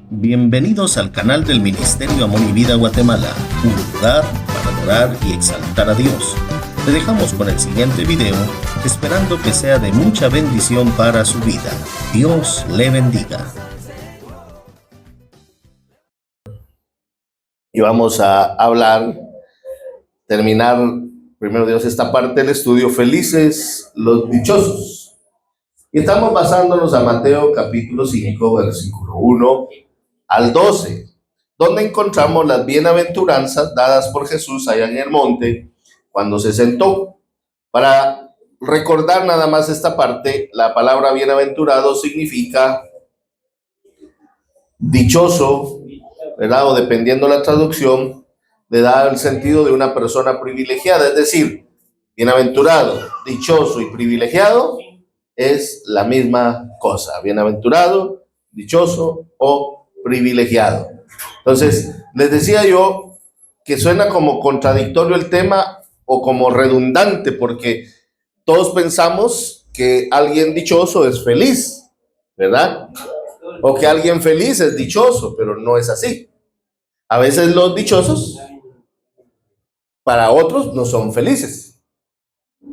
Bienvenidos al canal del Ministerio Amor y Vida Guatemala, un lugar para adorar y exaltar a Dios. Te dejamos con el siguiente video, esperando que sea de mucha bendición para su vida. Dios le bendiga. Y vamos a terminar, primero Dios, esta parte del estudio, felices los dichosos. Y estamos basándonos a Mateo capítulo 5, versículo 1 al 12, donde encontramos las bienaventuranzas dadas por Jesús allá en el monte cuando se sentó. Para recordar nada más esta parte, la palabra bienaventurado significa dichoso, ¿verdad? O dependiendo la traducción, le da el sentido de una persona privilegiada, es decir, bienaventurado, dichoso y privilegiado es la misma cosa, bienaventurado, dichoso o privilegiado. Entonces, les decía yo que suena como contradictorio el tema o como redundante, porque todos pensamos que alguien dichoso es feliz, ¿verdad? O que alguien feliz es dichoso, pero no es así. A veces los dichosos para otros no son felices.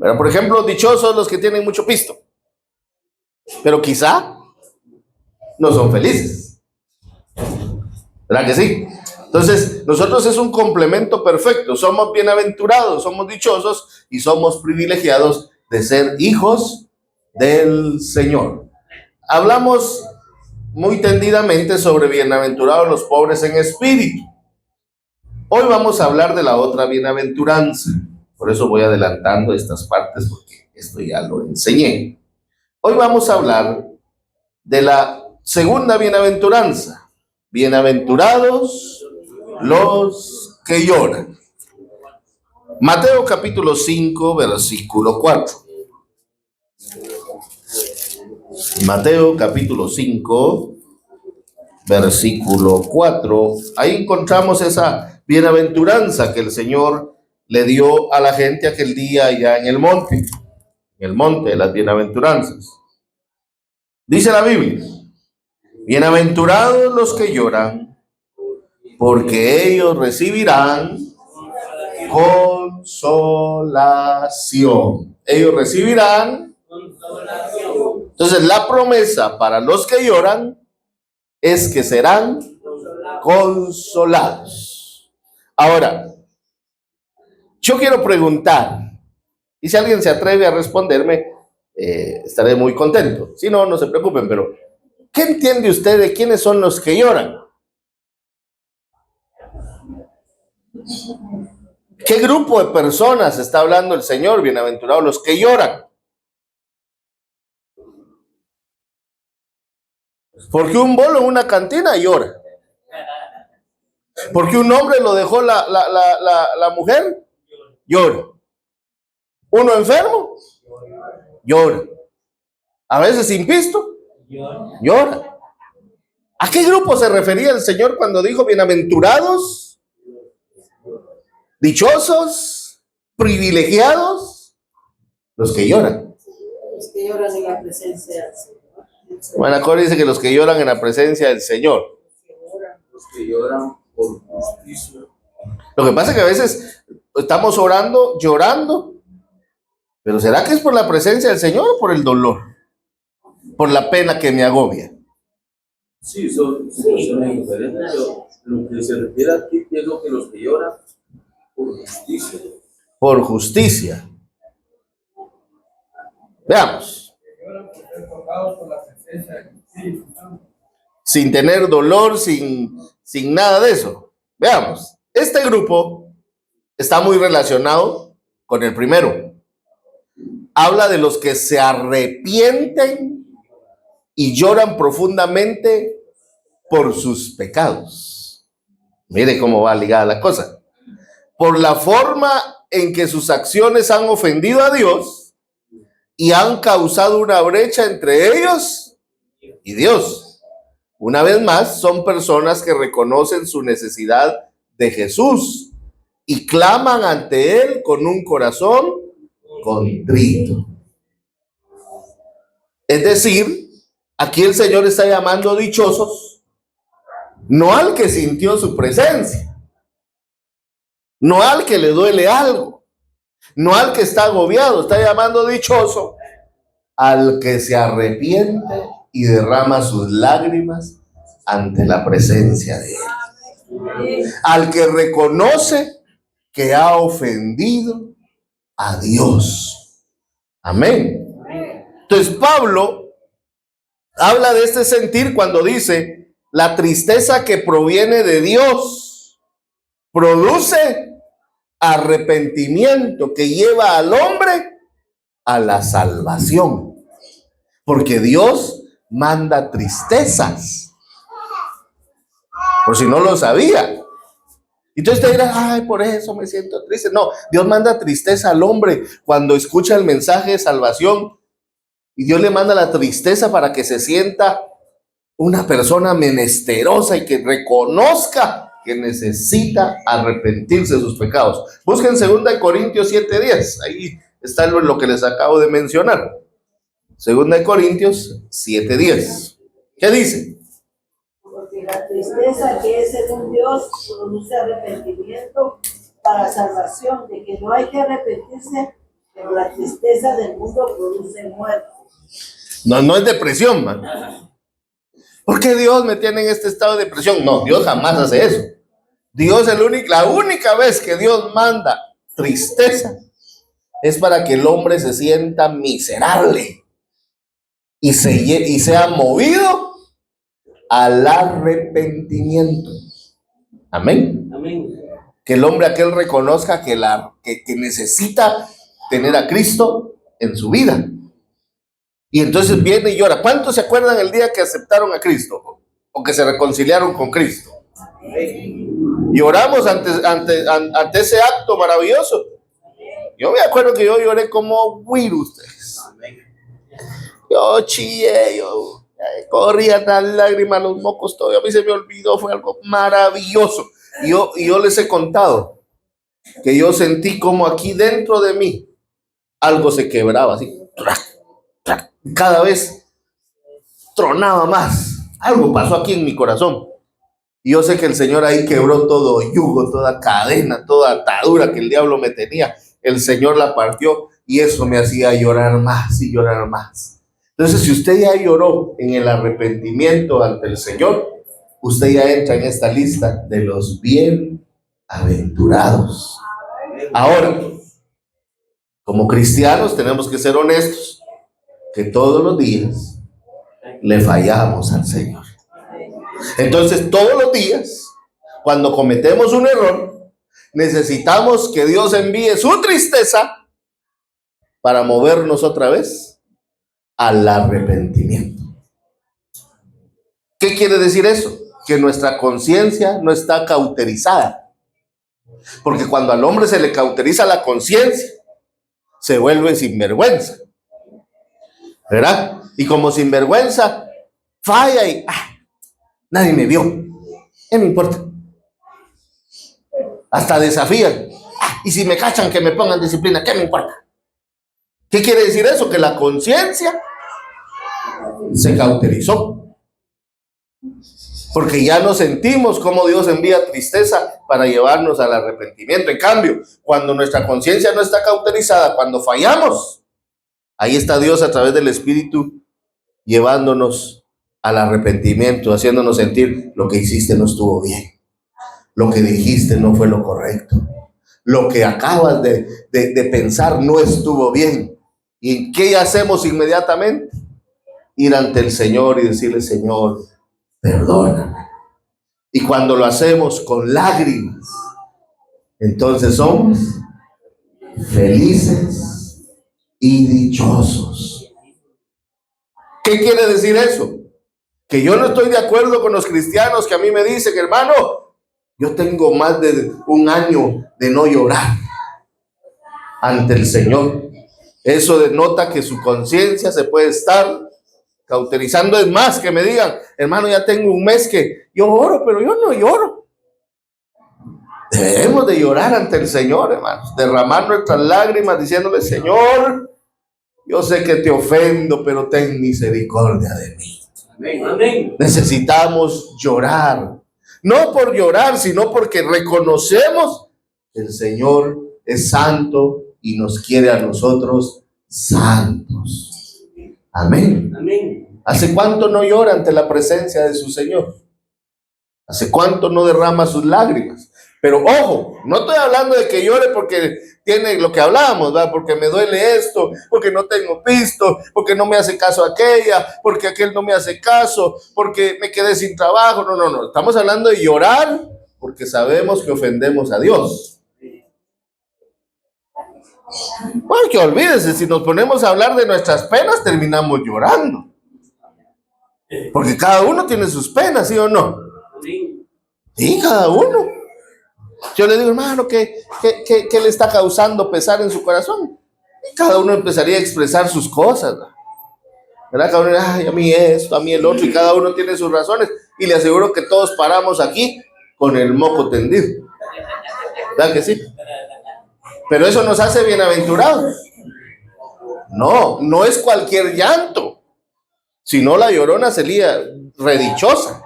Pero, por ejemplo, dichosos los que tienen mucho pisto, pero quizá no son felices. ¿Verdad que sí? Entonces, nosotros es un complemento perfecto. Somos bienaventurados, somos dichosos y somos privilegiados de ser hijos del Señor. Hablamos muy tendidamente sobre bienaventurados los pobres en espíritu. Hoy vamos a hablar de la otra bienaventuranza. Por eso voy adelantando estas partes, porque esto ya lo enseñé. Hoy vamos a hablar de la segunda bienaventuranza. Bienaventurados los que lloran. Mateo capítulo 5, versículo 4. Mateo capítulo 5, versículo 4. Ahí encontramos esa bienaventuranza que el Señor le dio a la gente aquel día allá en el monte de las bienaventuranzas. Dice la Biblia: bienaventurados los que lloran, porque ellos recibirán consolación. Ellos recibirán consolación. Entonces, la promesa para los que lloran es que serán consolados. Ahora, yo quiero preguntar, y si alguien se atreve a responderme, estaré muy contento. Si no, no se preocupen, pero ¿qué entiende usted de quiénes son los que lloran? ¿Qué grupo de personas está hablando el Señor? Bienaventurados los que lloran. Porque un bolo en una cantina llora. Porque un hombre lo dejó la mujer, llora. Uno enfermo, llora. A veces sin pisto, llora. ¿A qué grupo se refería el Señor cuando dijo bienaventurados, dichosos, privilegiados? Los que lloran. Los que lloran en la presencia del Señor. Bueno, acá dice que los que lloran en la presencia del Señor. Los que lloran por justicia. Lo que pasa es que a veces estamos orando, llorando, pero ¿será que es por la presencia del Señor o por el dolor? Por la pena que me agobia. Sí, son diferentes. Lo que se refiere aquí es lo que los que lloran por justicia. Por justicia. Veamos. Sin tener dolor, sin nada de eso. Veamos. Este grupo está muy relacionado con el primero. Habla de los que se arrepienten y lloran profundamente por sus pecados. Mire cómo va ligada la cosa. Por la forma en que sus acciones han ofendido a Dios y han causado una brecha entre ellos y Dios. Una vez más, son personas que reconocen su necesidad de Jesús y claman ante Él con un corazón contrito. Es decir, aquí el Señor está llamando dichosos no al que sintió su presencia, no al que le duele algo, no al que está agobiado. Está llamando dichoso al que se arrepiente y derrama sus lágrimas ante la presencia de Él, al que reconoce que ha ofendido a Dios. Amén. Entonces Pablo habla de este sentir cuando dice: la tristeza que proviene de Dios produce arrepentimiento que lleva al hombre a la salvación, porque Dios manda tristezas, por si no lo sabía. Entonces te dirás: ay, por eso me siento triste. No, Dios manda tristeza al hombre cuando escucha el mensaje de salvación, y Dios le manda la tristeza para que se sienta una persona menesterosa y que reconozca que necesita arrepentirse de sus pecados. Busquen 2 Corintios 7:10, ahí está lo que les acabo de mencionar. 2 Corintios 7:10. ¿Qué dice? Porque la tristeza que es según Dios produce arrepentimiento para salvación, de que no hay que arrepentirse, pero la tristeza del mundo produce muerte. No es depresión, man. ¿Por qué Dios me tiene en este estado de depresión? No, Dios jamás hace eso. Dios la única vez que Dios manda tristeza es para que el hombre se sienta miserable y sea movido al arrepentimiento. Amén. Amén. Que el hombre aquel reconozca que necesita tener a Cristo en su vida. Y entonces viene y llora. ¿Cuántos se acuerdan el día que aceptaron a Cristo o que se reconciliaron con Cristo? Lloramos ante ese acto maravilloso. Yo me acuerdo que yo lloré como virus. Yo chillé, yo corría tan lágrimas, los mocos, todo. A mí se me olvidó, fue algo maravilloso. Y yo les he contado que yo sentí como aquí dentro de mí algo se quebraba, así. Cada vez tronaba más. Algo pasó aquí en mi corazón. Y yo sé que el Señor ahí quebró todo yugo, toda cadena, toda atadura que el diablo me tenía. El Señor la partió y eso me hacía llorar más y llorar más. Entonces, si usted ya lloró en el arrepentimiento ante el Señor, usted ya entra en esta lista de los bienaventurados. Ahora, como cristianos tenemos que ser honestos, que todos los días le fallamos al Señor. Entonces, todos los días, cuando cometemos un error, necesitamos que Dios envíe su tristeza para movernos otra vez al arrepentimiento. ¿Qué quiere decir eso? Que nuestra conciencia no está cauterizada. Porque cuando al hombre se le cauteriza la conciencia, se vuelve sinvergüenza, ¿verdad? Y como sinvergüenza, falla y nadie me vio. ¿Qué me importa? Hasta desafían. Y si me cachan, que me pongan disciplina, ¿qué me importa? ¿Qué quiere decir eso? Que la conciencia se cauterizó. Porque ya no sentimos cómo Dios envía tristeza para llevarnos al arrepentimiento. En cambio, cuando nuestra conciencia no está cauterizada, cuando fallamos, ahí está Dios a través del Espíritu llevándonos al arrepentimiento, haciéndonos sentir: lo que hiciste no estuvo bien, lo que dijiste no fue lo correcto, lo que acabas de pensar no estuvo bien. ¿Y qué hacemos inmediatamente? Ir ante el Señor y decirle: Señor, perdóname. Y cuando lo hacemos con lágrimas, entonces somos felices y dichosos. ¿Qué quiere decir eso? Que yo no estoy de acuerdo con los cristianos que a mí me dicen: hermano, yo tengo más de un año de no llorar ante el Señor. Eso denota que su conciencia se puede estar cauterizando. Es más, que me digan: hermano, ya tengo un mes que yo oro, pero yo no lloro. Debemos de llorar ante el Señor, hermanos, derramar nuestras lágrimas diciéndole: Señor, yo sé que te ofendo, pero ten misericordia de mí. Amén. Necesitamos llorar No por llorar, sino porque reconocemos que el Señor es santo y nos quiere a nosotros santos. Amén. Amén. ¿Hace cuánto no llora ante la presencia de su Señor? ¿Hace cuánto no derrama sus lágrimas? Pero ojo, no estoy hablando de que llore porque tiene lo que hablábamos, ¿verdad? Porque me duele esto, porque no tengo pisto, porque no me hace caso aquella, porque aquel no me hace caso, porque me quedé sin trabajo. No, no, no. Estamos hablando de llorar porque sabemos que ofendemos a Dios. Porque olvídese, si nos ponemos a hablar de nuestras penas, terminamos llorando. Porque cada uno tiene sus penas, ¿sí o no? Sí, cada uno. Yo le digo, hermano, ¿qué le está causando pesar en su corazón? Y cada uno empezaría a expresar sus cosas, ¿verdad? Cada uno, ay, a mí esto, a mí el otro, y cada uno tiene sus razones. Y le aseguro que todos paramos aquí con el moco tendido. ¿Verdad que sí? Pero eso nos hace bienaventurados. No, no es cualquier llanto. Si no, la Llorona sería redichosa.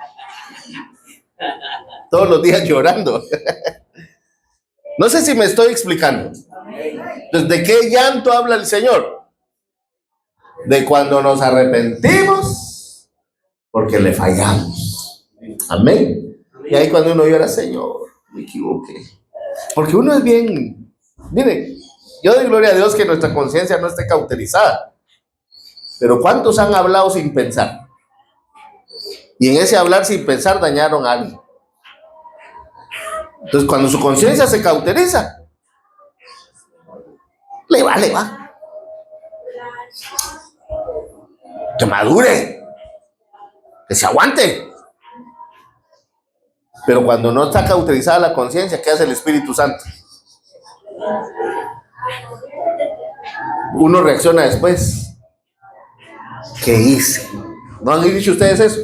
Todos los días llorando. No sé si me estoy explicando. Entonces, ¿de qué llanto habla el Señor? De cuando nos arrepentimos porque le fallamos. Amén. Y ahí cuando uno llora, Señor, me equivoqué. Porque uno es bien, miren, yo doy gloria a Dios que nuestra conciencia no esté cauterizada. Pero ¿cuántos han hablado sin pensar? Y en ese hablar sin pensar dañaron a alguien. Entonces, cuando su conciencia se cauteriza, le va. Que madure, que se aguante. Pero cuando no está cauterizada la conciencia, ¿qué hace el Espíritu Santo? Uno reacciona después. ¿Qué hice? ¿No han dicho ustedes eso?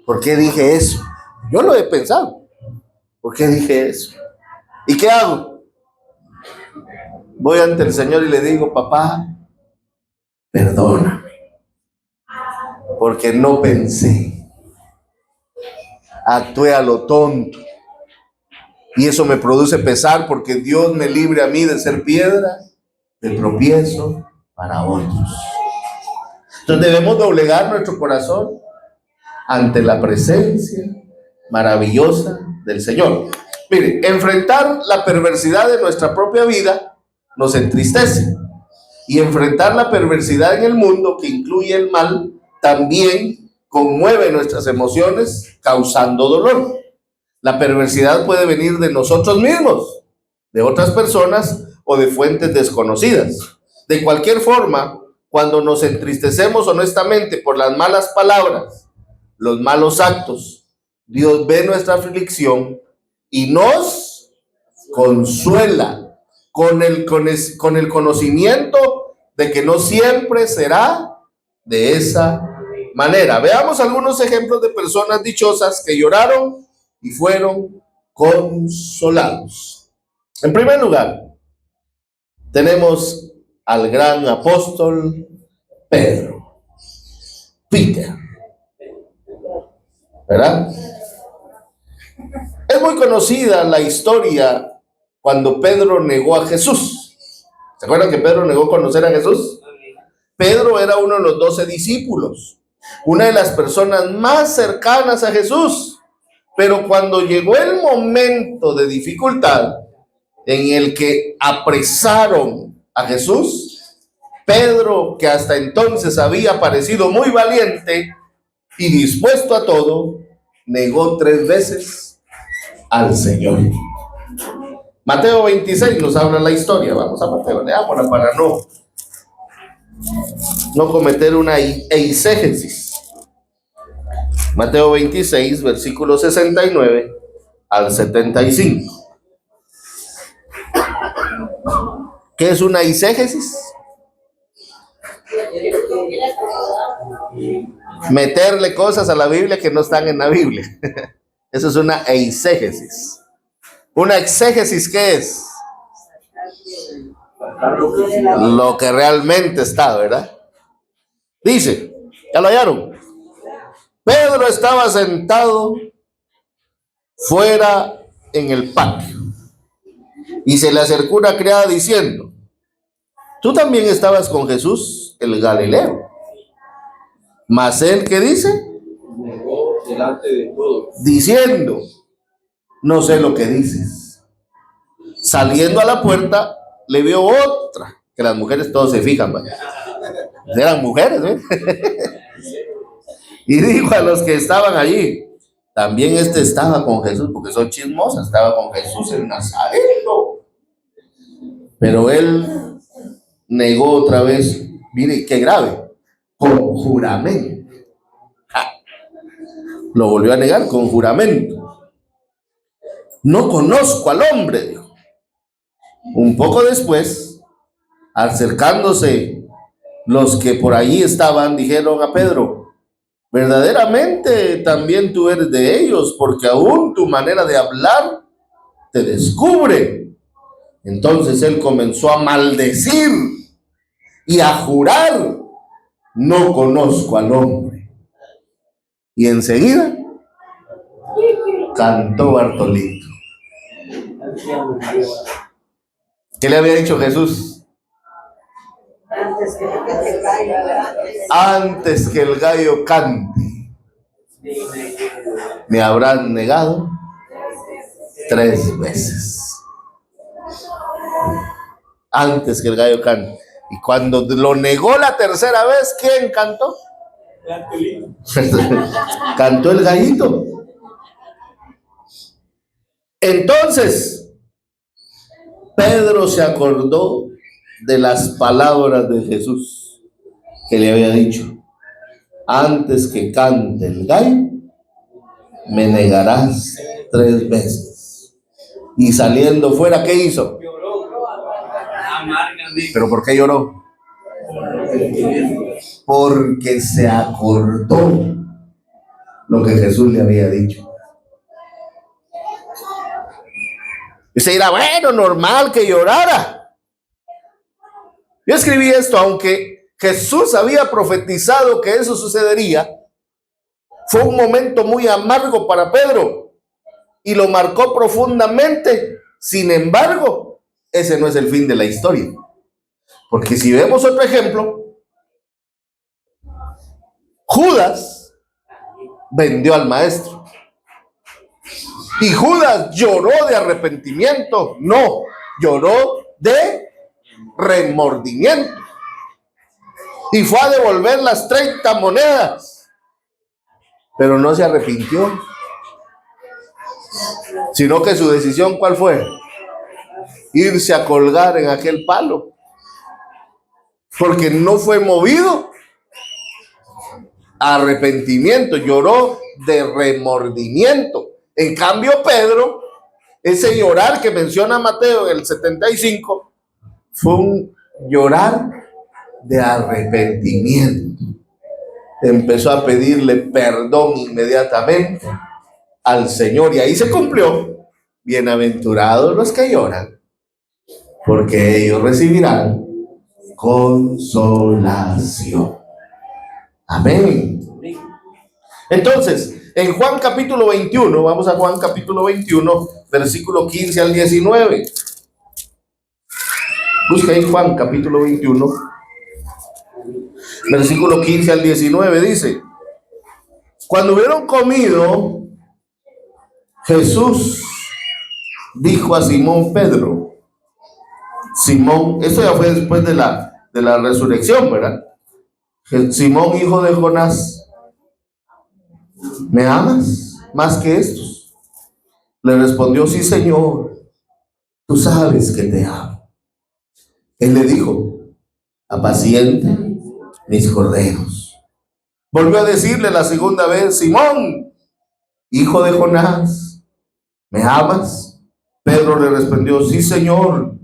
¿Por qué dije eso? Yo lo he pensado. ¿Por qué dije eso? ¿Y qué hago? Voy ante el Señor y le digo, papá, perdóname, porque no pensé, actué a lo tonto, y eso me produce pesar, porque Dios me libre a mí de ser piedra de tropiezo para otros. Entonces debemos doblegar nuestro corazón ante la presencia maravillosa del Señor. Mire, enfrentar la perversidad de nuestra propia vida nos entristece, y enfrentar la perversidad en el mundo, que incluye el mal, también conmueve nuestras emociones, causando dolor. La perversidad puede venir de nosotros mismos, de otras personas o de fuentes desconocidas. De cualquier forma, cuando nos entristecemos honestamente por las malas palabras, los malos actos, Dios ve nuestra aflicción y nos consuela con el conocimiento de que no siempre será de esa manera. Veamos algunos ejemplos de personas dichosas que lloraron y fueron consolados. En primer lugar, tenemos al gran apóstol Pedro, Peter, ¿verdad? Es muy conocida la historia cuando Pedro negó a Jesús. ¿Se acuerdan que Pedro negó conocer a Jesús? Pedro era uno de los 12 discípulos, una de las personas más cercanas a Jesús. Pero cuando llegó el momento de dificultad en el que apresaron a Jesús, Pedro, que hasta entonces había parecido muy valiente y dispuesto a todo, negó 3 veces al Señor. Mateo 26 nos habla la historia. Vamos a Mateo, leámosla para no cometer una eisegesis. Mateo 26, versículos 69 al 75. ¿Qué es una eisegesis? Meterle cosas a la Biblia que no están en la Biblia. Eso es una eisegesis. Una exégesis, ¿qué es? Lo que realmente está, ¿verdad? Dice, ¿ya lo hallaron? Pedro estaba sentado fuera en el patio. Y se le acercó una criada diciendo: tú también estabas con Jesús el Galileo. Mas él, ¿qué dice? Negó delante de todos. Diciendo: no sé lo que dices. Saliendo a la puerta, le vio otra, que las mujeres todos se fijan, ¿vale? Eran mujeres, ¿eh? Y dijo a los que estaban allí: también este estaba con Jesús, porque son chismosas, estaba con Jesús en Nazareno. Pero él negó otra vez, mire qué grave, con juramento. Lo volvió a negar con juramento. No conozco al hombre, dijo. Un poco después, acercándose los que por allí estaban, dijeron a Pedro: verdaderamente también tú eres de ellos, porque aún tu manera de hablar te descubre. Entonces él comenzó a maldecir y a jurar: no conozco al hombre. Y enseguida cantó Bartolito. ¿Qué le había dicho Jesús? Antes que el gallo cante, me habrán negado 3 veces. Antes que el gallo cante. Y cuando lo negó la tercera vez, ¿quién cantó? Cantó el gallito. Entonces Pedro se acordó de las palabras de Jesús que le había dicho: antes que cante el gallo, me negarás 3 veces. Y saliendo fuera, ¿qué hizo? ¿Pero por qué lloró? Porque se acordó lo que Jesús le había dicho. Y se dirá: bueno, normal que llorara. Yo escribí esto, aunque Jesús había profetizado que eso sucedería. Fue un momento muy amargo para Pedro y lo marcó profundamente. Sin embargo, ese no es el fin de la historia. Porque si vemos otro ejemplo, Judas vendió al maestro. Y Judas lloró de arrepentimiento. No, lloró de remordimiento. Y fue a devolver las 30 monedas. Pero no se arrepintió. Sino que su decisión, ¿cuál fue? Irse a colgar en aquel palo. Porque no fue movido a arrepentimiento, lloró de remordimiento. En cambio, Pedro, ese llorar que menciona Mateo en el 75, fue un llorar de arrepentimiento. Empezó a pedirle perdón inmediatamente al Señor, y ahí se cumplió: bienaventurados los que lloran, porque ellos recibirán consolación. Amén. Entonces, en Juan capítulo 21, vamos a Juan capítulo 21, versículo 15 al 19. Busca ahí Juan capítulo 21, versículo 15 al 19, dice: cuando hubieron comido, Jesús dijo a Simón Pedro: Simón, esto ya fue después de la resurrección, ¿verdad? Simón, hijo de Jonás, ¿me amas más que estos? Le respondió: sí, Señor, tú sabes que te amo. Él le dijo: apacienta mis corderos. Volvió a decirle la segunda vez: Simón, hijo de Jonás, ¿me amas? Pedro le respondió: sí, Señor,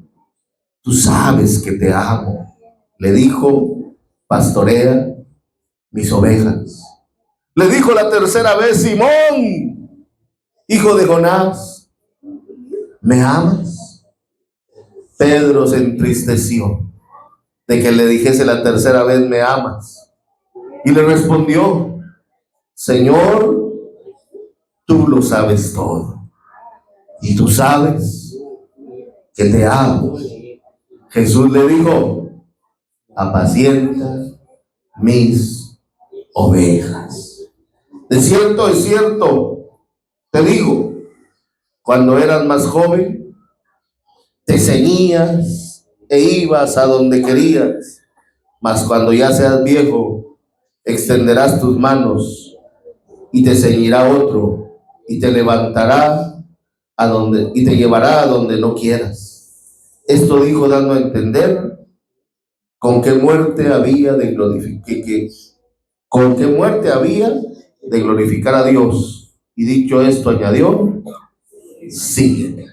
tú sabes que te amo. Le dijo: pastorea mis ovejas. Le dijo la tercera vez: Simón, hijo de Jonás, ¿me amas? Pedro se entristeció de que le dijese la tercera vez: ¿me amas? Y le respondió: Señor, tú lo sabes todo. y tú sabes que te amo. Jesús le dijo, apacienta mis ovejas. De cierto, es cierto, te digo, cuando eras más joven, te ceñías e ibas a donde querías, mas cuando ya seas viejo, extenderás tus manos y te ceñirá otro y te levantará y te llevará a donde no quieras. Esto dijo dando a entender con qué muerte había de glorificar a Dios. Y dicho esto añadió, sígueme.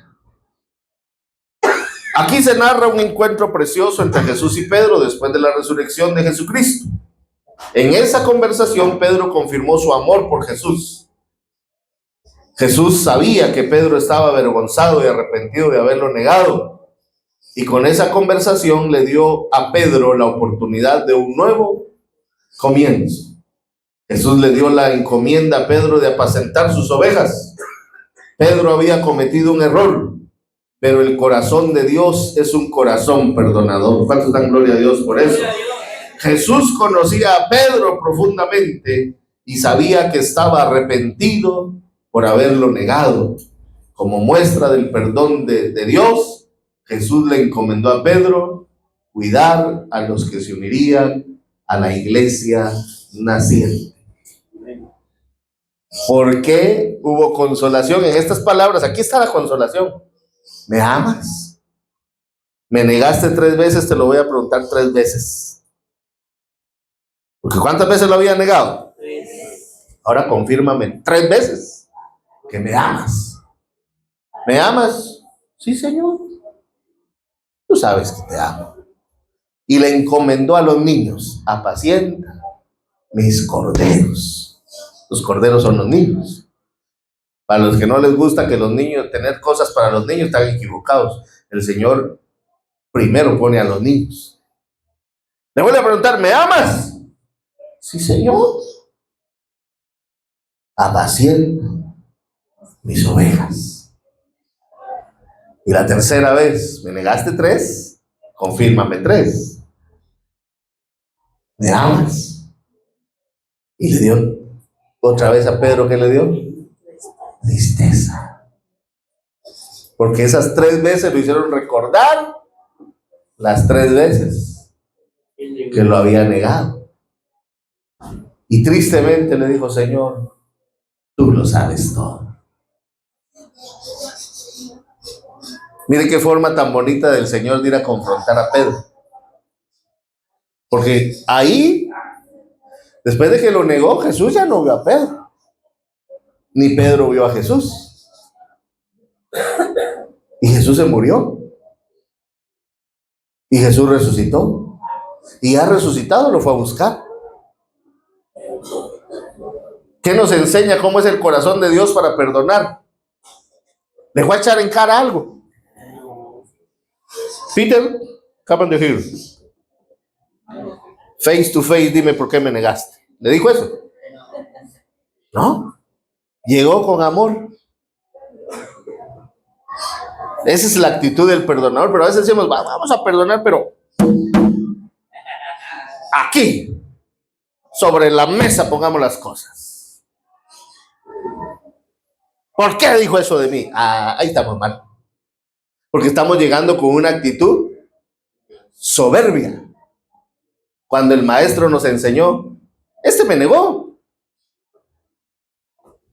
Aquí se narra un encuentro precioso entre Jesús y Pedro después de la resurrección de Jesucristo. En esa conversación Pedro confirmó su amor por Jesús. Jesús sabía que Pedro estaba avergonzado y arrepentido de haberlo negado. Y con esa conversación le dio a Pedro la oportunidad de un nuevo comienzo. Jesús le dio la encomienda a Pedro de apacentar sus ovejas. Pedro había cometido un error, pero el corazón de Dios es un corazón perdonador. ¿Cuántos dan gloria a Dios por eso? Jesús conocía a Pedro profundamente y sabía que estaba arrepentido por haberlo negado. Como muestra del perdón de Dios, Jesús le encomendó a Pedro cuidar a los que se unirían a la iglesia naciente. ¿Por qué hubo consolación en estas palabras? Aquí está la consolación. ¿Me amas? Me negaste 3 veces, te lo voy a preguntar 3 veces. Porque ¿cuántas veces lo había negado? 3. Ahora confírmame 3 veces que me amas. ¿Me amas? Sí, Señor. Tú sabes que te amo. Y le encomendó a los niños, apacienta mis corderos. Los corderos son los niños. Para los que no les gusta que los niños, tener cosas para los niños, están equivocados. El Señor primero pone a los niños. Le voy a preguntar, ¿me amas? Sí, Señor. Apacienta mis ovejas. Y la tercera vez, ¿me negaste 3? Confírmame 3. ¿Me amas? Y le dio otra vez a Pedro, ¿qué le dio? Tristeza. Porque esas 3 veces lo hicieron recordar las 3 veces que lo había negado. Y tristemente le dijo, Señor, tú lo sabes todo. Mire qué forma tan bonita del Señor de ir a confrontar a Pedro. Porque ahí, después de que lo negó, Jesús ya no vio a Pedro. Ni Pedro vio a Jesús. Y Jesús se murió. Y Jesús resucitó. Y ya resucitado lo fue a buscar. ¿Qué nos enseña cómo es el corazón de Dios para perdonar? Le voy a echar en cara algo. Peter, come on here. Face to face, dime por qué me negaste. ¿Le dijo eso? No. Llegó con amor. Esa es la actitud del perdonador, pero a veces decimos, vamos a perdonar, pero aquí, sobre la mesa, pongamos las cosas. ¿Por qué dijo eso de mí? Ahí estamos mal. Porque estamos llegando con una actitud soberbia. Cuando el maestro nos enseñó, me negó.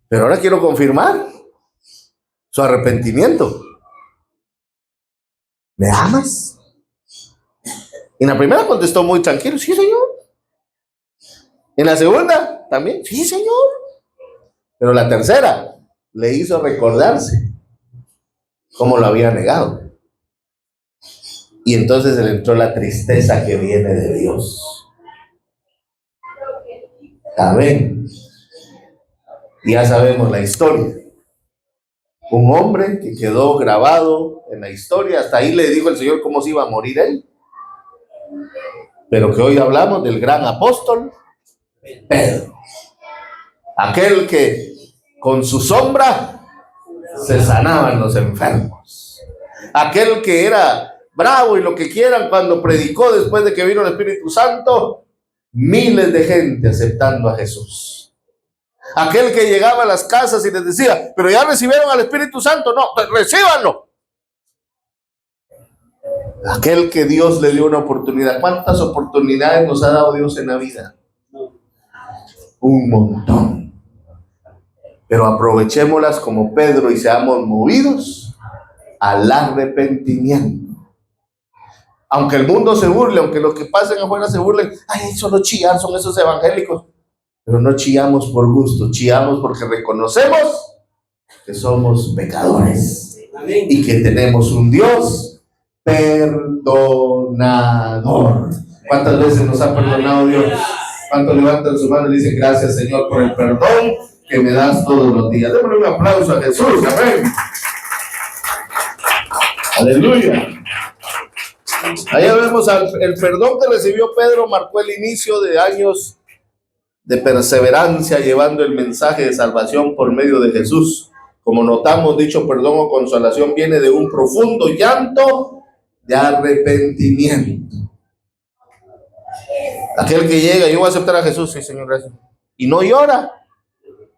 Pero ahora quiero confirmar su arrepentimiento. ¿Me amas? Y en la primera contestó muy tranquilo, sí, Señor. En la segunda también, sí, Señor. Pero la tercera le hizo recordarse cómo lo había negado. Y entonces le entró la tristeza que viene de Dios. Amén. Y ya sabemos la historia. Un hombre que quedó grabado en la historia. Hasta ahí le dijo el Señor cómo se iba a morir él. Pero que hoy hablamos del gran apóstol Pedro. Aquel que con su sombra se sanaban los enfermos. Aquel que era bravo y lo que quieran, cuando predicó después de que vino el Espíritu Santo, miles de gente aceptando a Jesús. Aquel que llegaba a las casas y les decía, pero ya recibieron al Espíritu Santo. No, pues recíbanlo. Aquel que Dios le dio una oportunidad. ¿Cuántas oportunidades nos ha dado Dios en la vida? Un montón. Pero aprovechémoslas como Pedro y seamos movidos al arrepentimiento. Aunque el mundo se burle, aunque los que pasen afuera se burlen, ay, solo chillan, son esos evangélicos. Pero no chillamos por gusto, chillamos porque reconocemos que somos pecadores. Amén. Y que tenemos un Dios perdonador. ¿Cuántas veces nos ha perdonado Dios? ¿Cuántos levantan su mano y dicen gracias, Señor, por el perdón que me das todos los días? Démosle un aplauso a Jesús. Amén. Aleluya. Ahí vemos el perdón que recibió Pedro, marcó el inicio de años de perseverancia llevando el mensaje de salvación por medio de Jesús. Como notamos, dicho perdón o consolación viene de un profundo llanto de arrepentimiento. Aquel que llega, yo voy a aceptar a Jesús, sí, Señor, gracias, y no llora,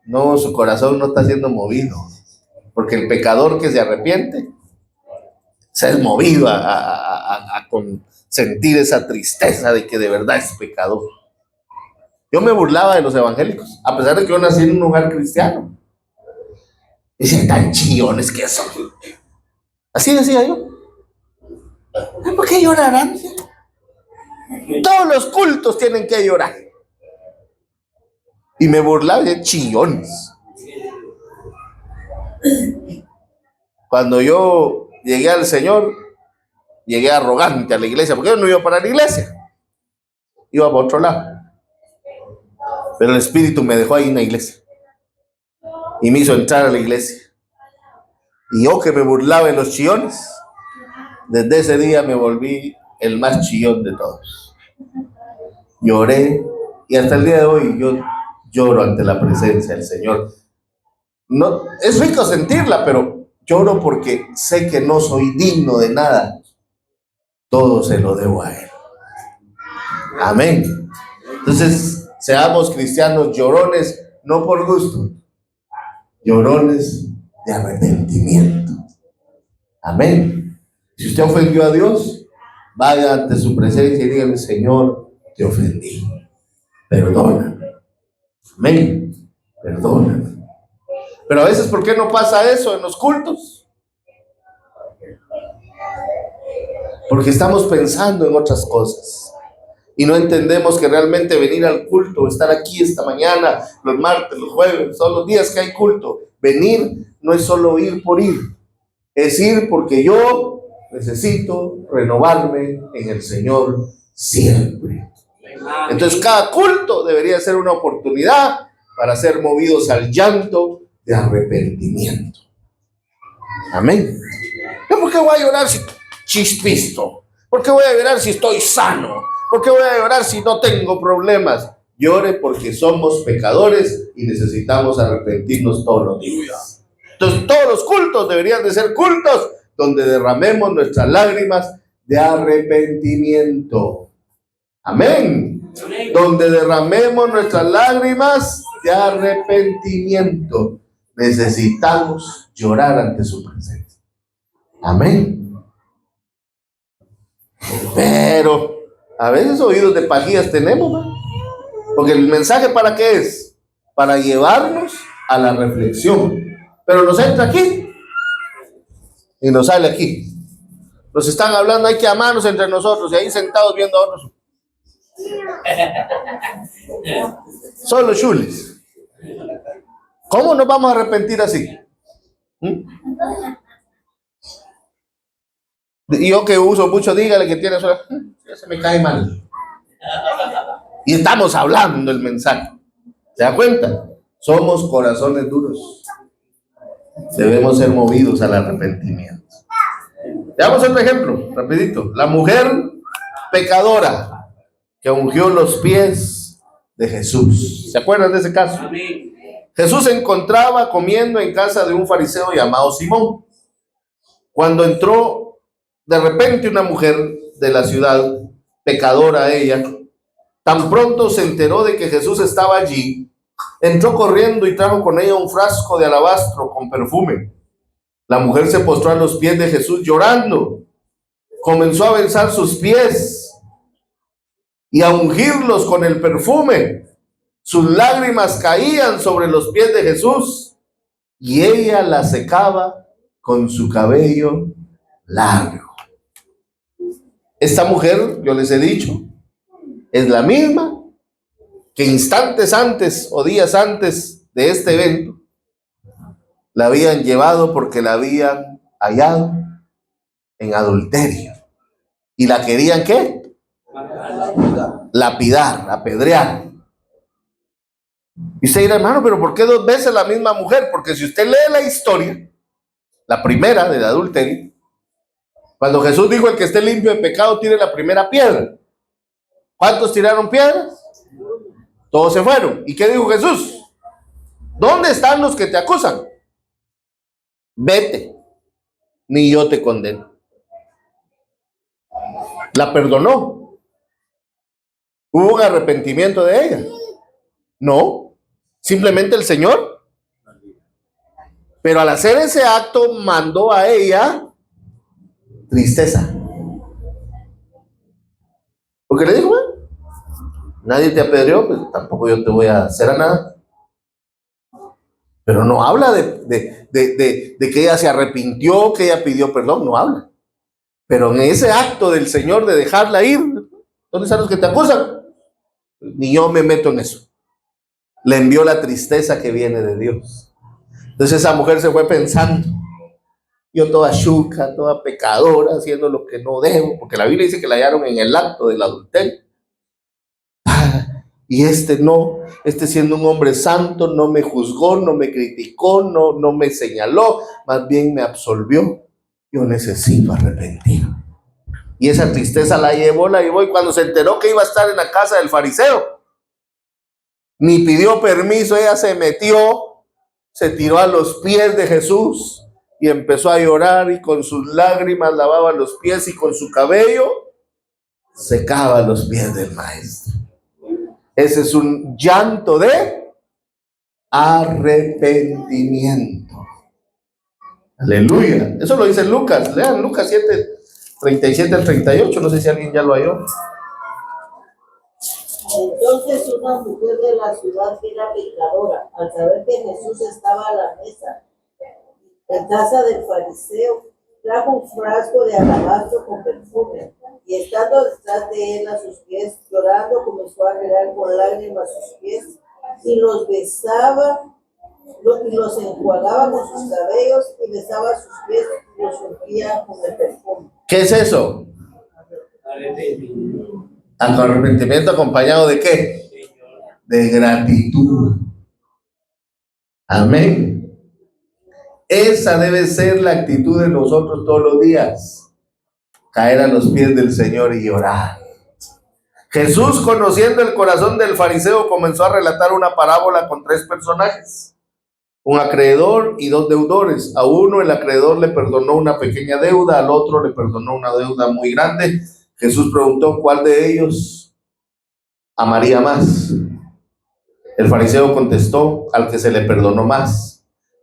no, su corazón no está siendo movido, porque el pecador que se arrepiente se es movido a sentir esa tristeza de que de verdad es pecador. Yo me burlaba de los evangélicos, a pesar de que yo nací en un hogar cristiano. Dicen, tan chillones que son. Así decía yo. ¿Por qué llorarán? Todos los cultos tienen que llorar. Y me burlaba de chillones. Cuando yo llegué al Señor, llegué arrogante a la iglesia, porque yo no iba para la iglesia, iba para otro lado. Pero el Espíritu me dejó ahí en la iglesia y me hizo entrar a la iglesia. Y yo, que me burlaba de los chillones, desde ese día me volví el más chillón de todos. Lloré y hasta el día de hoy yo lloro ante la presencia del Señor. No, es rico sentirla, pero lloro porque sé que no soy digno de nada. Todo se lo debo a Él. Amén. Entonces, seamos cristianos llorones, no por gusto, llorones de arrepentimiento. Amén. Si usted ofendió a Dios, vaya ante su presencia y dígale, Señor, te ofendí, perdóname. Amén, perdóname. Pero a veces, ¿por qué no pasa eso en los cultos? Porque estamos pensando en otras cosas y no entendemos que realmente venir al culto, estar aquí esta mañana, los martes, los jueves, todos los días que hay culto, venir no es solo ir por ir, es ir porque yo necesito renovarme en el Señor siempre. Entonces cada culto debería ser una oportunidad para ser movidos al llanto de arrepentimiento. Amén. ¿Por qué voy a llorar si chispisto? ¿Por qué voy a llorar si estoy sano? ¿Por qué voy a llorar si no tengo problemas? Llore porque somos pecadores y necesitamos arrepentirnos todos los días. Entonces todos los cultos deberían de ser cultos donde derramemos nuestras lágrimas de arrepentimiento. Amén. Amén. Donde derramemos nuestras lágrimas de arrepentimiento. Necesitamos llorar ante su presencia. Amén. Pero a veces oídos de pajillas tenemos, ¿no? Porque el mensaje, ¿para qué es? Para llevarnos a la reflexión. Pero nos entra aquí y nos sale aquí. Nos están hablando, hay que amarnos entre nosotros, y ahí sentados viendo a otros. Solo chules. ¿Cómo nos vamos a arrepentir así? Y yo que uso mucho, dígale que tiene suerte. Ya se me cae mal. Y estamos hablando el mensaje. ¿Se da cuenta? Somos corazones duros. Debemos ser movidos al arrepentimiento. Veamos otro ejemplo, rapidito. La mujer pecadora que ungió los pies de Jesús. ¿Se acuerdan de ese caso? Jesús se encontraba comiendo en casa de un fariseo llamado Simón, cuando entró de repente una mujer de la ciudad, pecadora ella. Tan pronto se enteró de que Jesús estaba allí, entró corriendo y trajo con ella un frasco de alabastro con perfume. La mujer se postró a los pies de Jesús llorando, comenzó a besar sus pies y a ungirlos con el perfume. Sus lágrimas caían sobre los pies de Jesús y ella las secaba con su cabello largo. Esta mujer, yo les he dicho, es la misma que instantes antes o días antes de este evento la habían llevado porque la habían hallado en adulterio y la querían ¿qué? Lapidar, apedrear. Y usted dirá, hermano, pero ¿por qué dos veces la misma mujer? Porque si usted lee la historia, la primera del adulterio, cuando Jesús dijo: el que esté limpio de pecado tire la primera piedra. ¿Cuántos tiraron piedras? Todos se fueron. ¿Y qué dijo Jesús? ¿Dónde están los que te acusan? Vete, ni yo te condeno. La perdonó. ¿Hubo un arrepentimiento de ella? No, simplemente el Señor. Pero al hacer ese acto mandó a ella tristeza. Porque le dijo: bueno, nadie te apedreó, pues tampoco yo te voy a hacer a nada. Pero no habla de que ella se arrepintió, que ella pidió perdón, no habla. Pero en ese acto del Señor de dejarla ir, ¿dónde están los que te acusan? Ni yo me meto en eso. Le envió la tristeza que viene de Dios. Entonces esa mujer se fue pensando: yo toda chuca, toda pecadora, haciendo lo que no debo, porque la Biblia dice que la hallaron en el acto del adulterio. Y no, siendo un hombre santo, no me juzgó, no me criticó, no me señaló, más bien me absolvió. Yo necesito arrepentir. Y esa tristeza la llevó, y cuando se enteró que iba a estar en la casa del fariseo, ni pidió permiso, ella se metió, se tiró a los pies de Jesús y empezó a llorar, y con sus lágrimas lavaba los pies y con su cabello secaba los pies del maestro. Ese es un llanto de arrepentimiento. Aleluya. Eso lo dice Lucas. Lean Lucas 7, 37 al 38. No sé si alguien ya lo halló. Entonces una mujer de la ciudad que era pecadora, al saber que Jesús estaba a la mesa en casa del fariseo, trajo un frasco de alabastro con perfume, y estando detrás de él a sus pies, llorando, comenzó a regar con lágrimas sus pies, y los besaba, y los enjuagaba con sus cabellos, y besaba sus pies, y los ungía con el perfume. ¿Qué es eso? Arrepentimiento acompañado ¿de qué? De gratitud. Amén. Esa debe ser la actitud de nosotros todos los días: caer a los pies del Señor y llorar. Jesús, conociendo el corazón del fariseo, comenzó a relatar una parábola con 3 personajes: un acreedor y 2 deudores. A uno el acreedor le perdonó una pequeña deuda, al otro le perdonó una deuda muy grande. Jesús preguntó: ¿cuál de ellos amaría más? El fariseo contestó: al que se le perdonó más.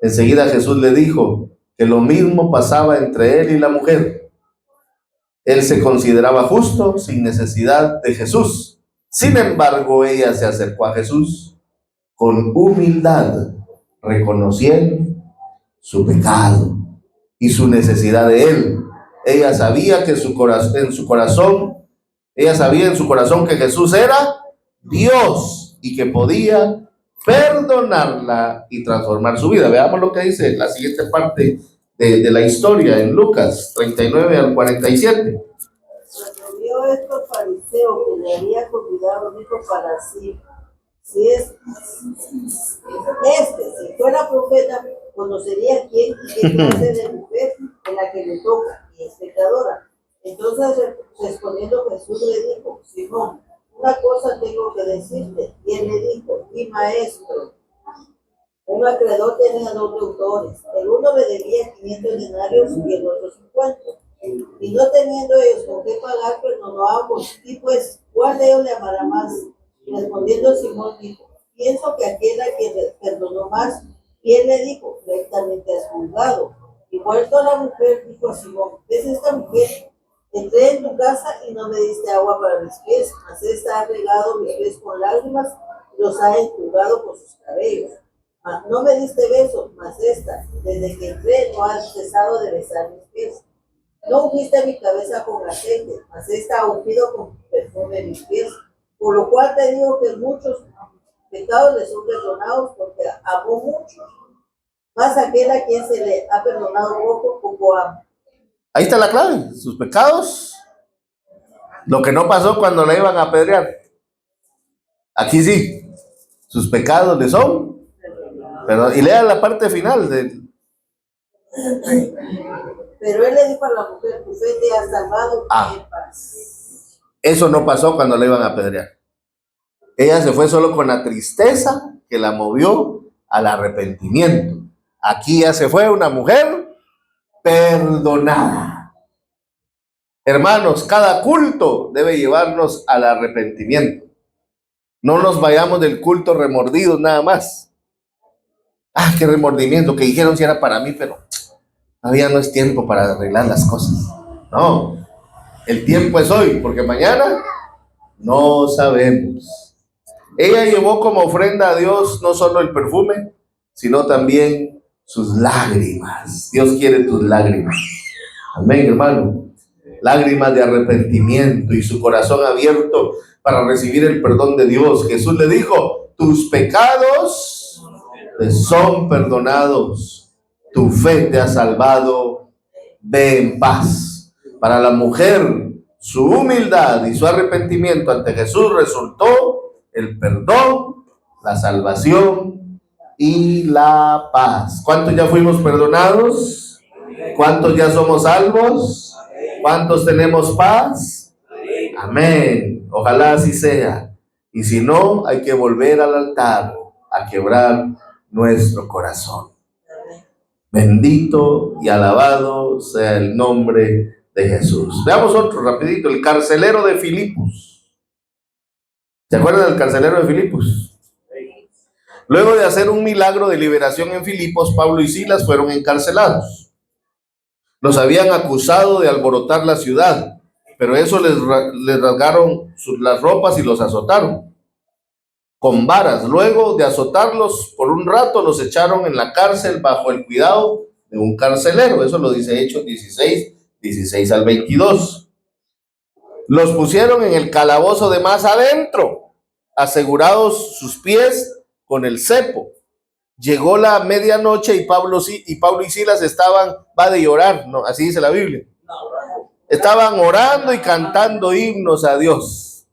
Enseguida Jesús le dijo que lo mismo pasaba entre él y la mujer. Él se consideraba justo sin necesidad de Jesús. Sin embargo, ella se acercó a Jesús con humildad, reconociendo su pecado y su necesidad de él. Ella sabía que en su corazón que Jesús era Dios y que podía perdonarla y transformar su vida. Veamos lo que dice la siguiente parte de la historia en Lucas 39 al 47. Cuando vio esto el fariseo que le había convidado, dijo para sí: si fuera profeta, conocería quién y qué clase de mujer en la que le toca, y es pecadora. Entonces respondiendo Jesús le dijo: Simón, una cosa tengo que decirte. Y él le dijo: mi maestro. Un acreedor tenía dos deudores. El uno le debía 500 denarios y el otro 50. Y no teniendo ellos con qué pagar, perdonó a ambos. Y pues, ¿cuál de ellos le amará más? Respondiendo Simón dijo, pienso que aquel a quien le perdonó más. Y él le dijo, rectamente has juzgado. Y vuelto a la mujer, dijo a Simón, ¿ves esta mujer? Entré en tu casa y no me diste agua para mis pies, mas esta ha regado mis pies con lágrimas y los ha enjugado con sus cabellos. Mas no me diste besos, mas esta, desde que entré, no ha cesado de besar mis pies. No ungiste mi cabeza con aceite, mas esta ha ungido con perfume mis pies. Por lo cual te digo que muchos pecados le son perdonados porque amó mucho. Más aquel a quien se le ha perdonado poco, poco ama. Ahí está la clave, sus pecados. Lo que no pasó cuando la iban a apedrear. Aquí sí, sus pecados le son. Pero, y lea la parte final del. Pero él le dijo a la mujer, tu fe te ha salvado, en paz. Eso no pasó cuando la iban a apedrear. Ella se fue solo con la tristeza que la movió al arrepentimiento. Aquí ya se fue una mujer perdonada. Hermanos, cada culto debe llevarnos al arrepentimiento. No nos vayamos del culto remordidos nada más. Qué remordimiento, que dijeron si era para mí, pero todavía no es tiempo para arreglar las cosas. No, el tiempo es hoy, porque mañana no sabemos. Ella llevó como ofrenda a Dios no solo el perfume, sino también sus lágrimas. Dios quiere tus lágrimas. Amén, hermano. Lágrimas de arrepentimiento y su corazón abierto para recibir el perdón de Dios. Jesús le dijo, tus pecados te son perdonados, tu fe te ha salvado, ve en paz. Para la mujer, su humildad y su arrepentimiento ante Jesús resultó el perdón, la salvación y la paz. ¿Cuántos ya fuimos perdonados? ¿Cuántos ya somos salvos? ¿Cuántos tenemos paz? Amén. Ojalá así sea. Y si no, hay que volver al altar a quebrar nuestro corazón. Bendito y alabado sea el nombre de Jesús. Veamos otro rapidito, el carcelero de Filipos. ¿Se acuerdan del carcelero de Filipos? Luego de hacer un milagro de liberación en Filipos, Pablo y Silas fueron encarcelados. Los habían acusado de alborotar la ciudad, pero eso les rasgaron las ropas y los azotaron con varas. Luego de azotarlos por un rato, los echaron en la cárcel bajo el cuidado de un carcelero. Eso lo dice Hechos 16 al 22. Los pusieron en el calabozo de más adentro, asegurados sus pies con el cepo. Llegó la medianoche y Pablo y Silas estaban, va de llorar, no, así dice la Biblia. Estaban orando y cantando himnos a Dios.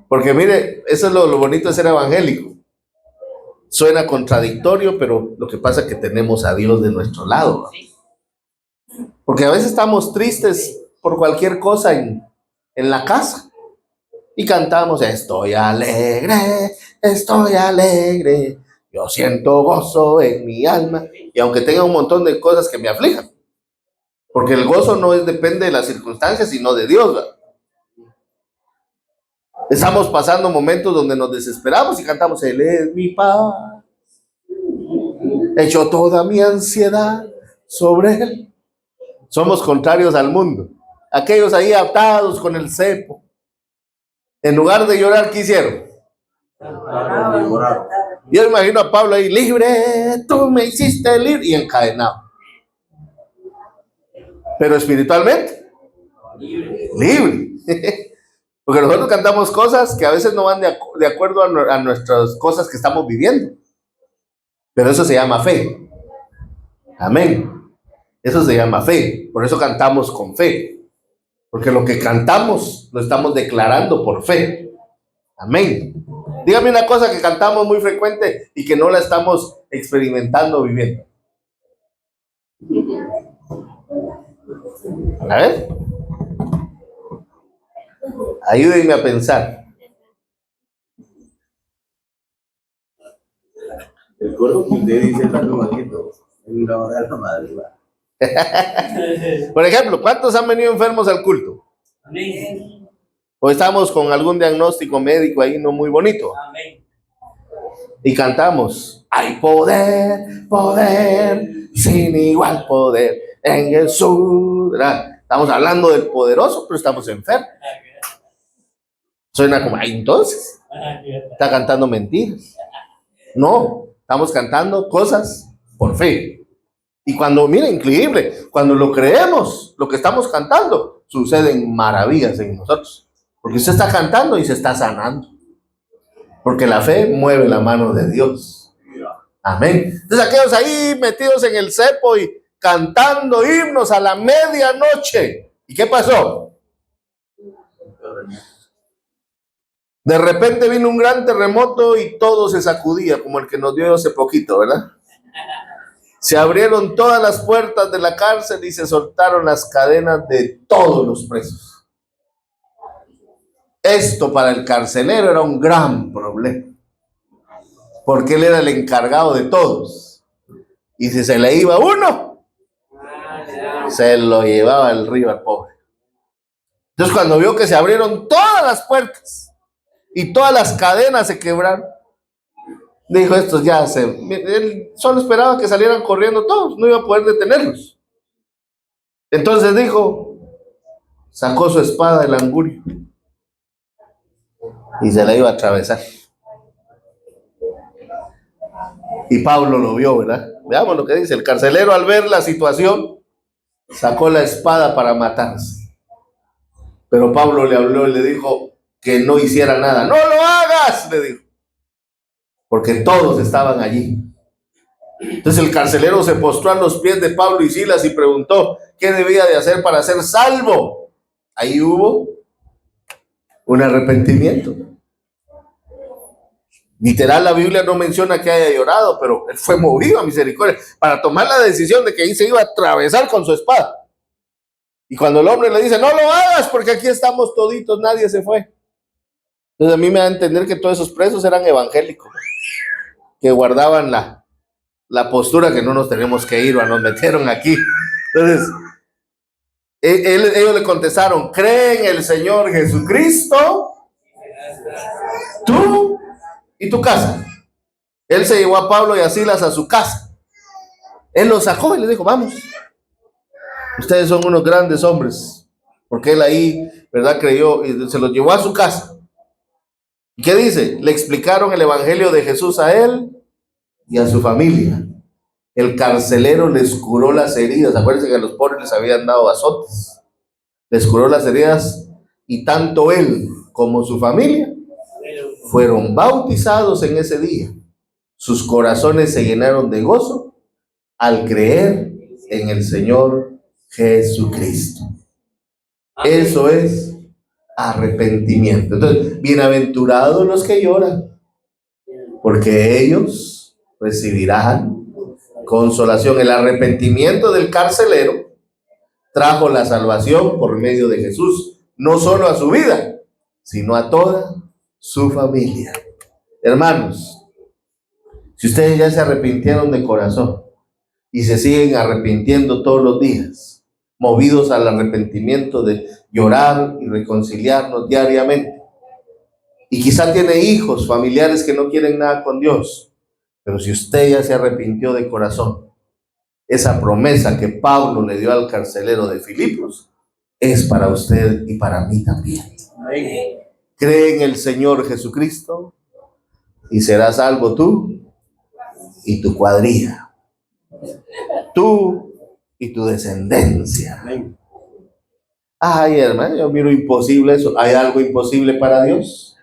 Porque mire, eso es lo bonito de ser evangélico. Suena contradictorio, pero lo que pasa es que tenemos a Dios de nuestro lado. Porque a veces estamos tristes por cualquier cosa en la casa. Y cantamos, estoy alegre, yo siento gozo en mi alma. Y aunque tenga un montón de cosas que me aflijan. Porque el gozo no depende de las circunstancias, sino de Dios, ¿verdad? Estamos pasando momentos donde nos desesperamos y cantamos, Él es mi paz. Echo toda mi ansiedad sobre Él. Somos contrarios al mundo. Aquellos ahí atados con el cepo. En lugar de llorar, ¿qué hicieron? Yo imagino a Pablo ahí, libre, tú me hiciste libre, y encadenado. Pero espiritualmente, libre. Porque nosotros cantamos cosas que a veces no van de acuerdo a nuestras cosas que estamos viviendo. Pero eso se llama fe. Amén. Eso se llama fe. Por eso cantamos con fe. Porque lo que cantamos lo estamos declarando por fe. Amén. Dígame una cosa que cantamos muy frecuente y que no la estamos experimentando viviendo. A ver. Ayúdenme a pensar. El coro que usted dice está muy bonito. En una hora de la madrugada. Por ejemplo, ¿cuántos han venido enfermos al culto? Amén. O estamos con algún diagnóstico médico ahí no muy bonito. Amén. Y cantamos, hay poder, poder, sin igual poder en Jesús. ¿Verdad? Estamos hablando del poderoso, pero estamos enfermos. Suena como, ay, entonces, está cantando mentiras. No, estamos cantando cosas por fe. Y cuando, mira, increíble, cuando lo creemos, lo que estamos cantando, suceden maravillas en nosotros. Porque usted está cantando y se está sanando. Porque la fe mueve la mano de Dios. Amén. Entonces aquellos ahí metidos en el cepo y cantando himnos a la medianoche. ¿Y qué pasó? De repente vino un gran terremoto y todo se sacudía, como el que nos dio hace poquito, ¿verdad? Se abrieron todas las puertas de la cárcel y se soltaron las cadenas de todos los presos. Esto para el carcelero era un gran problema, porque él era el encargado de todos. Y si se le iba uno, se lo llevaba el río al pobre. Entonces cuando vio que se abrieron todas las puertas y todas las cadenas se quebraron, dijo, estos ya se... Él solo esperaba que salieran corriendo todos, no iba a poder detenerlos. Entonces dijo, sacó su espada del angurio y se la iba a atravesar. Y Pablo lo vio, ¿verdad? Veamos lo que dice. El carcelero, al ver la situación, sacó la espada para matarse. Pero Pablo le habló y le dijo que no hiciera nada. ¡No lo hagas!, le dijo. Porque todos estaban allí. Entonces el carcelero se postró a los pies de Pablo y Silas y preguntó qué debía de hacer para ser salvo. Ahí hubo un arrepentimiento. Literal, la Biblia no menciona que haya llorado, pero él fue movido a misericordia para tomar la decisión de que ahí se iba a atravesar con su espada. Y cuando el hombre le dice, no lo hagas porque aquí estamos toditos, nadie se fue. Entonces a mí me da a entender que todos esos presos eran evangélicos, que guardaban la postura que no nos tenemos que ir o nos metieron aquí. Entonces, ellos le contestaron, cree en el Señor Jesucristo, tú y tu casa. Él se llevó a Pablo y a Silas a su casa. Él los sacó y les dijo, vamos, ustedes son unos grandes hombres, porque él ahí, ¿verdad?, creyó y se los llevó a su casa. ¿Y qué dice? Le explicaron el evangelio de Jesús a él y a su familia. El carcelero les curó las heridas. Acuérdense que a los pobres les habían dado azotes. Les curó las heridas y tanto él como su familia fueron bautizados en ese día. Sus corazones se llenaron de gozo al creer en el Señor Jesucristo. Eso es arrepentimiento. Entonces, bienaventurados los que lloran, porque ellos recibirán consolación. El arrepentimiento del carcelero trajo la salvación por medio de Jesús, no solo a su vida, sino a toda su familia. Hermanos, si ustedes ya se arrepintieron de corazón y se siguen arrepintiendo todos los días, movidos al arrepentimiento de llorar y reconciliarnos diariamente, y quizá tiene hijos, familiares que no quieren nada con Dios, pero si usted ya se arrepintió de corazón, esa promesa que Pablo le dio al carcelero de Filipos es para usted y para mí también. Amén. Cree en el Señor Jesucristo y serás salvo tú y tu cuadrilla, tú y tu descendencia. Amén. Ay, hermano, yo miro imposible eso. ¿Hay algo imposible para Dios?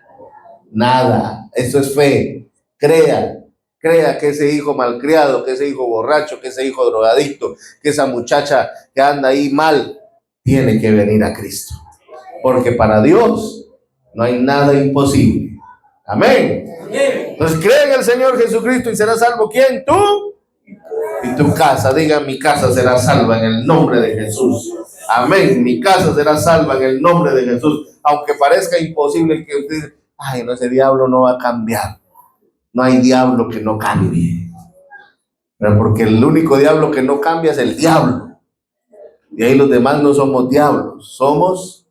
Nada. Eso es fe. Crea que ese hijo malcriado, que ese hijo borracho, que ese hijo drogadicto, que esa muchacha que anda ahí mal, tiene que venir a Cristo. Porque para Dios no hay nada imposible. Amén. Entonces cree en el Señor Jesucristo y serás salvo. ¿Quién? Tú y tu casa. Diga, mi casa será salva en el nombre de Jesús. Amén. Mi casa será salva en el nombre de Jesús. Aunque parezca imposible que usted, ay, no, ese diablo no va a cambiar. No hay diablo que no cambie. Pero porque el único diablo que no cambia es el diablo. Y ahí los demás no somos diablos, somos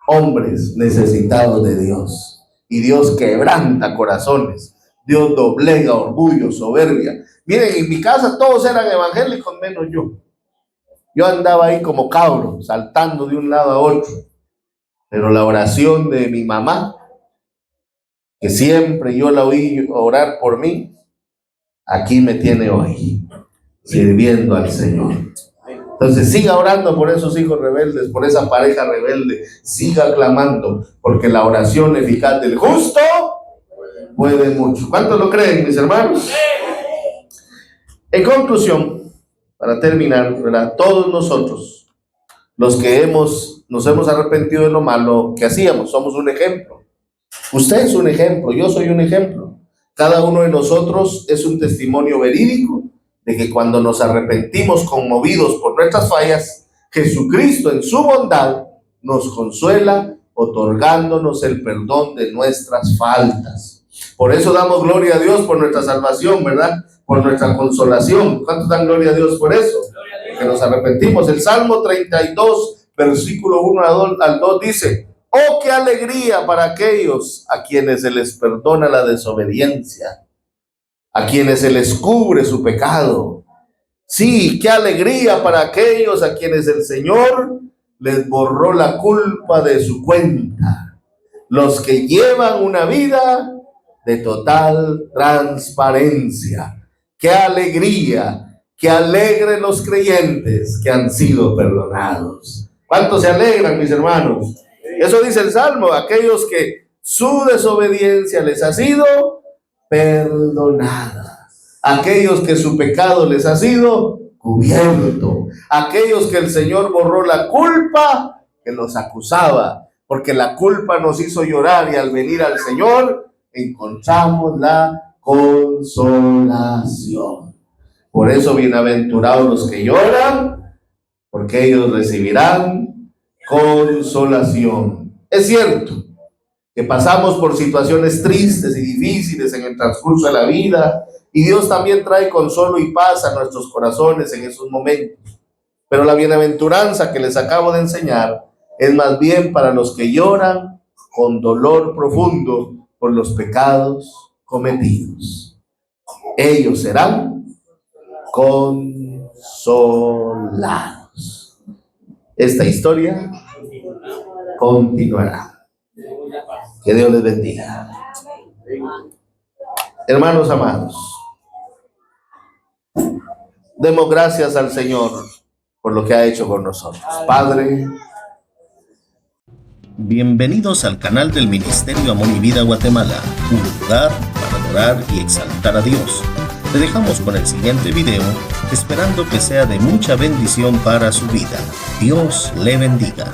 hombres necesitados de Dios. Y Dios quebranta corazones. Dios doblega orgullo, soberbia. Miren, en mi casa todos eran evangélicos menos yo. Yo andaba ahí como cabro, saltando de un lado a otro. Pero la oración de mi mamá, que siempre yo la oí orar por mí, aquí me tiene hoy, sirviendo al Señor. Entonces siga orando por esos hijos rebeldes, por esa pareja rebelde. Siga clamando, porque la oración eficaz del justo puede mucho. ¿Cuántos lo creen, mis hermanos? En conclusión, para terminar, ¿verdad? Todos nosotros, los que nos hemos arrepentido de lo malo que hacíamos, somos un ejemplo. Usted es un ejemplo, yo soy un ejemplo. Cada uno de nosotros es un testimonio verídico de que cuando nos arrepentimos conmovidos por nuestras fallas, Jesucristo en su bondad nos consuela, otorgándonos el perdón de nuestras faltas. Por eso damos gloria a Dios por nuestra salvación, ¿verdad? Por nuestra consolación. ¿Cuántos dan gloria a Dios por eso? Que nos arrepentimos. El Salmo 32, versículo 1 al 2 dice: ¡oh, qué alegría para aquellos a quienes se les perdona la desobediencia, a quienes se les cubre su pecado! Sí, qué alegría para aquellos a quienes el Señor les borró la culpa de su cuenta, los que llevan una vida de total transparencia. ¡Qué alegría! ¡Qué alegren los creyentes que han sido perdonados! ¿Cuántos se alegran, mis hermanos? Eso dice el Salmo, aquellos que su desobediencia les ha sido perdonada, aquellos que su pecado les ha sido cubierto, aquellos que el Señor borró la culpa que los acusaba, porque la culpa nos hizo llorar y al venir al Señor encontramos la consolación. Por eso, bienaventurados los que lloran, porque ellos recibirán consolación. Es cierto que pasamos por situaciones tristes y difíciles en el transcurso de la vida, y Dios también trae consuelo y paz a nuestros corazones en esos momentos. Pero la bienaventuranza que les acabo de enseñar es más bien para los que lloran con dolor profundo por los pecados cometidos. Ellos serán consolados. Esta historia continuará. Que Dios les bendiga. Hermanos amados, demos gracias al Señor por lo que ha hecho con nosotros. Padre, bienvenidos al canal del Ministerio Amor y Vida Guatemala, un lugar para adorar y exaltar a Dios. Te dejamos con el siguiente video, esperando que sea de mucha bendición para su vida. Dios le bendiga.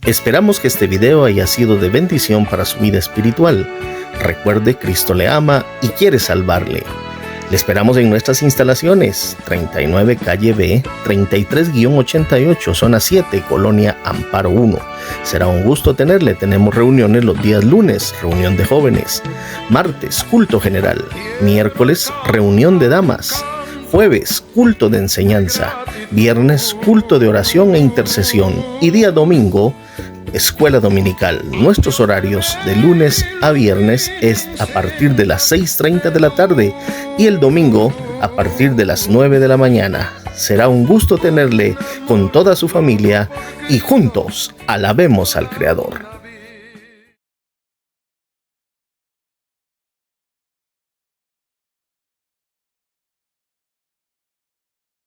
Esperamos que este video haya sido de bendición para su vida espiritual. Recuerde, Cristo le ama y quiere salvarle. Le esperamos en nuestras instalaciones, 39 calle B, 33-88, zona 7, Colonia Amparo 1. Será un gusto tenerle. Tenemos reuniones los días lunes, reunión de jóvenes, martes, culto general, miércoles, reunión de damas, jueves, culto de enseñanza, viernes, culto de oración e intercesión, y día domingo, escuela dominical. Nuestros horarios de lunes a viernes es a partir de las 6:30 de la tarde y el domingo a partir de las 9 de la mañana. Será un gusto tenerle con toda su familia y juntos alabemos al Creador.